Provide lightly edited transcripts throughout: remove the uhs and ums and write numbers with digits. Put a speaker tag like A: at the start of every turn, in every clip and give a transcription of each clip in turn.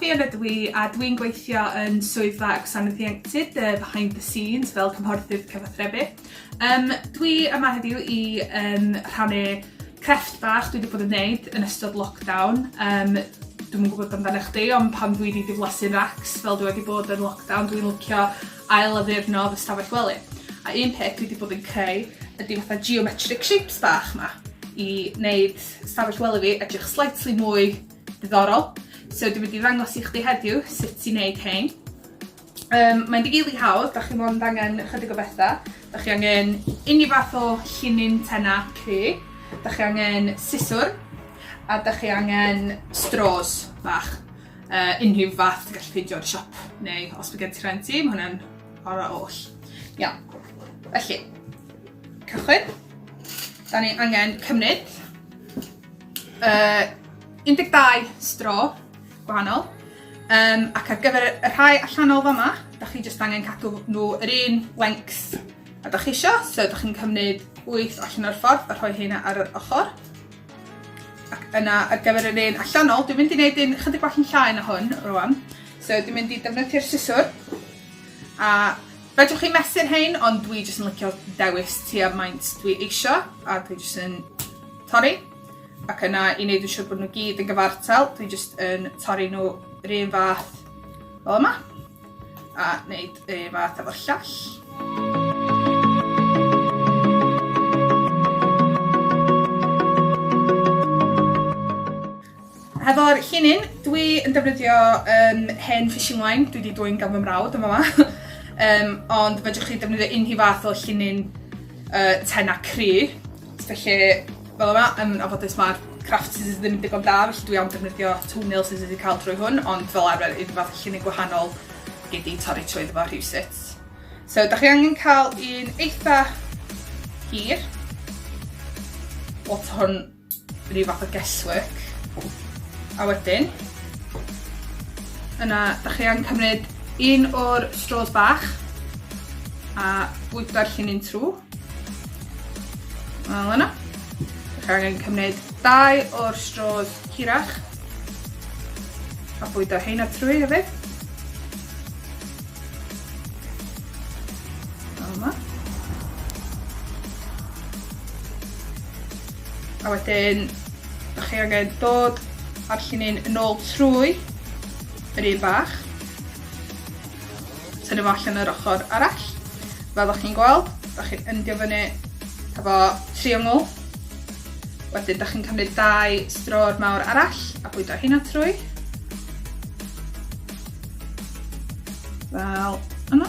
A: Ffion Edge a dwi'n gweithio yn swyddfa gwasanaeth ieuenctid behind the scenes fel Cymhorthydd Cyfathrebu. Dwi yma heddiw i rhannu crefft bach dwi wedi bod yn gwneud yn ystod lockdown. Dwi'n yn gwybod amdano chdi, ond pan dwi wedi diflasu'n racs fel dwi wedi bod yn lockdown, dwi'n licio ail-addurno fy stafell wely. A un peth dwi wedi bod yn creu ydy fatha geometrig shapes bach yma i wneud stafell wely fi edrych slightly mwy ddiddorol. So dwi'n mynd i ddangos i chdi heddiw sut i wneud hein. Mae'n digili hawdd, da chi mond angen chydig o bethau. Da chi angen unrhyw fath o llinyn tenna Creu. Da chi angen siswr. A da chi angen straws bach. Unrhyw fath ti'n gallu ffeindio o'r siop. Neu os bydd gen ti renti, mae hwnna'n ora oll. Iawn. Felly, cychwyn. Da ni angen cymryd 12 stro gwahanol. Ac ar gyfer y rhai allanol fama, da chi jyst angen cadw nhw yr un length a da chi isio. So da chi'n cymryd 8 allan o'r ffordd a rhoi hynna ar yr ochr. Ac yna ar gyfer yr un allanol, dwi'n mynd i wneud un chydig bach yn llai na hwn rwan. So dwi'n mynd i defnyddio'r siswr. A fedrwch chi mesur hein, ond dwi jyst yn licio dewis tua maint dwi eisio. A dwi jyst yn torri. Ac yna i wneud yn siŵr bod nhw gyd yn gyfartal, dwi jyst yn torri nhw yr un fath fel yma. A wneud yr un fath efo'r llall. Hefo'r llinyn, dwi yn defnyddio hen fishing line, dwi wedi dwy'n gan fy mrawd yma. Ond fedrwch chi defnyddio unrhyw fath o llinyn tenna Creu. Felly, fel yma, yn anffodus mae'r crafft scissors ddim yn digon da, felly dwi am defnyddio toenail scissors i cael trwy hwn, ond fel arfer unrhyw fath o llinyn gwahanol gyd i torri trwy efo rhywsut. So, da chi angen cael un eitha hir. Lot hwn rhyw fath o guesswork. A wedyn, yna, da chi angen cymryd un o'r straws bach a bwydo'r llinyn trw. Fel yna. Da chi angen cymryd 2 o'r straws hirach a bwydo heina trwy hefyd. Fel yma. A wedyn, da chi angen dod a'r llinyn yn ôl trwy yr un bach. Tynnu fo allan yr ochr arall. Fel da chi'n gweld, da chi'n endio fyny efo triongl. Wedyn, da chi'n cymryd 2 stro'r mawr arall a bwydo hynna trwy. Fel yna.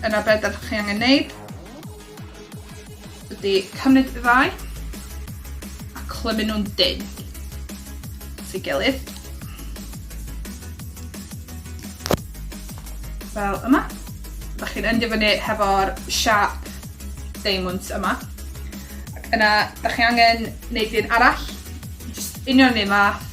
A: Yna be da chi angen neud ydy cymryd y ddau a clymu nhw'n dyn at ei gilydd. Fel yma. Da chi'n endio fyny hefo'r sharp diamonds yma. Ac yna, da chi angen wneud un arall. Just union un math.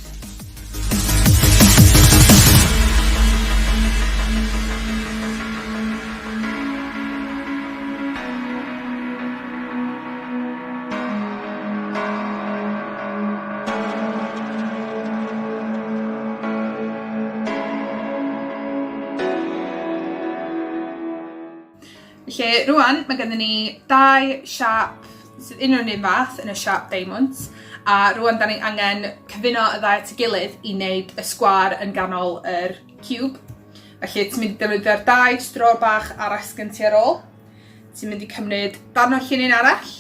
A: Felly, rwan, mae gennym ni 2 sharp, sydd union un fath yn y sharp diamonds. A rwan, da ni angen cyfuno y ddau at ei gilydd i wneud y sgwar yn ganol yr cube. Felly, ti'n mynd i defnyddio'r 2 stro bach arall sgen ti ar ôl. Ti'n mynd i cymryd darn o llinyn arall.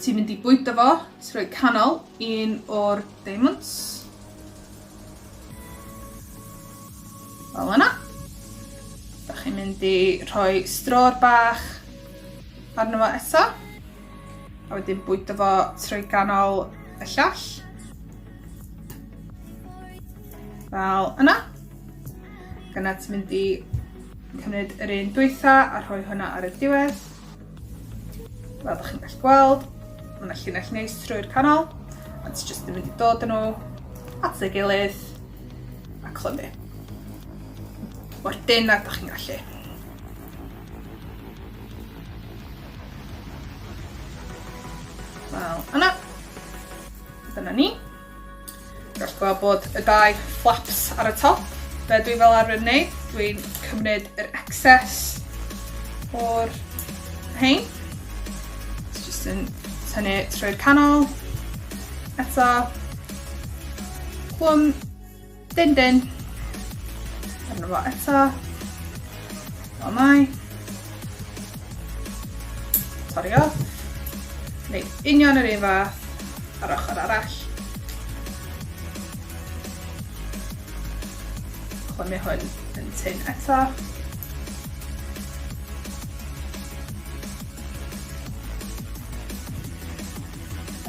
A: Ti'n mynd i bwydo fo trwy canol un o'r diamonds. Fel yna. Da chi'n mynd i rhoi stro'r bach arno fo eto. A wedyn bwydo fo trwy ganol y llall. Fel yna. Ac yna ti'n mynd i cymryd yr un dwytha a rhoi hwnna ar y diwedd. Fel da chi'n gallu gweld, mae yna llinell neis trwy'r canol. A ti'n jyst yn mynd i dod â nhw at ei gilydd a clymu. Mor dyn ag da chi'n gallu. Fel yna. Dyna ni. Gallwch gweld bod y 2 flaps ar y top. Be dwi fel arfer wneud, dwi'n cymryd yr excess o'r hein. Just yn tynnu trwy'r canol. Eto, clwm, dyn. Arno fo eto. Fel mai. Torri off. Gwneud union yr un fath ar ochr arall. Clymu hwn yn tyn eto.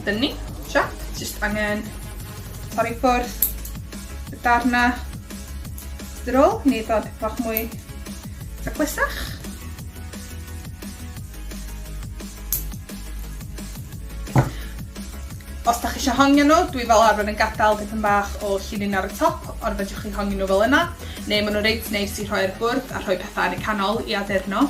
A: Dyna ni, siap. Just angen torri ffwrdd y darna ddiddorol, nid o bach mwy taclusach. Os da chi eisiau hongio nhw, dwi fel arfer yn gadael dipyn bach o llinyn ar y top, ond fedrwch chi hongio nhw fel yna. Neu maen nhw reit neis i rhoi'r bwrdd a rhoi pethau yn y canol i addurno.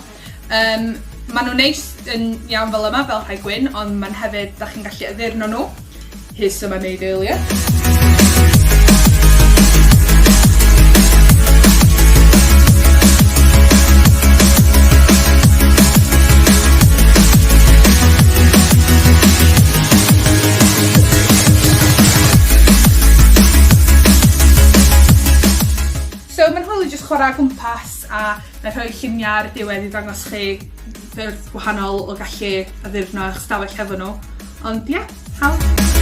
A: Maen nhw neis yn iawn fel yma, fel rhai gwyn, ond maen hefyd da chi'n gallu addurno nhw. Hys yma wneud earlier. So mae'n hwyl i jyst chwarae gwmpas a na rhoi lluniau ar y diwedd i ddangos chi ffyrdd gwahanol o gallu addurno eich stafell hefo nhw. Ond ie, hawdd.